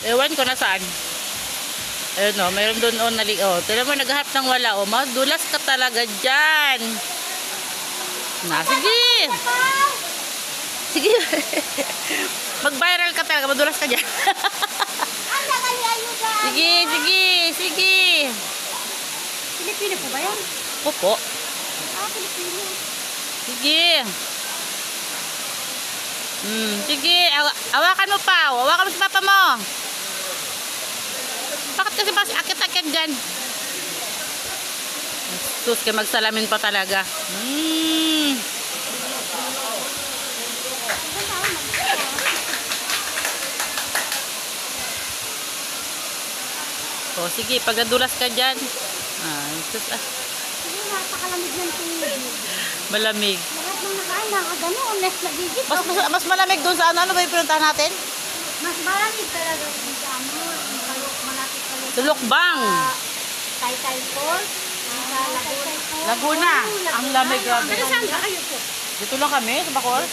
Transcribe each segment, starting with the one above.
Ewan ko na saan. Ayun o, mayroon doon o nali. O, tila mo naghahanap ng wala o. Madulas ka talaga dyan. Na, sige. Sige. Mag-viral ka talaga. Madulas ka dyan. Sige, sige, sige. Pilipino po ba yan? Opo. Pilipino. Sige. Sige. Awakan mo pa. Awakan mo si papa mo. Bakit kasi pas akit-akit dyan? Sus, kaya magsalamin pa talaga. O, sige, pag nadulas ka dyan. Sus, Sige, napakalamig ng tubig. malamig. Lahat ng nakain, ganoon, nagigit. Mas malamig doon sa ano ba yung pinuntahan natin? Mas malamig talaga yung sa ano, malapit talaga. Sa Lukbang. Taytay Falls, sa Laguna. Laguna. Ang lamig, grabe. Pero saan ba kayo po? Dito lang kami, sa Bacoor.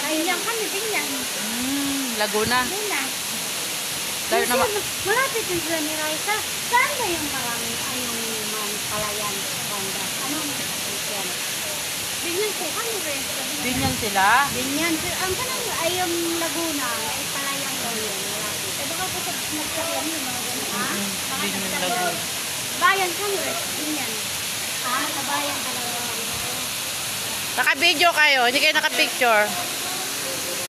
Binyan kami, Binyan. Laguna. Laguna. Dahil Kasi naman, malapit yung sila ni Raisa. Saan ba yung maraming yung palayan banda? Anong yan? Binyan po kami rin. Binyan sila. Binyan. Ang kanang ay yung Laguna, ay palayan daw yun. Malapit. Eh baka po sa nagsasayan yun, mga gano'n, ha? Binyan Laguna. Bayan kami rin. Binyan. Sa bayan talaga. Naka-video kayo, hindi kayo naka-picture.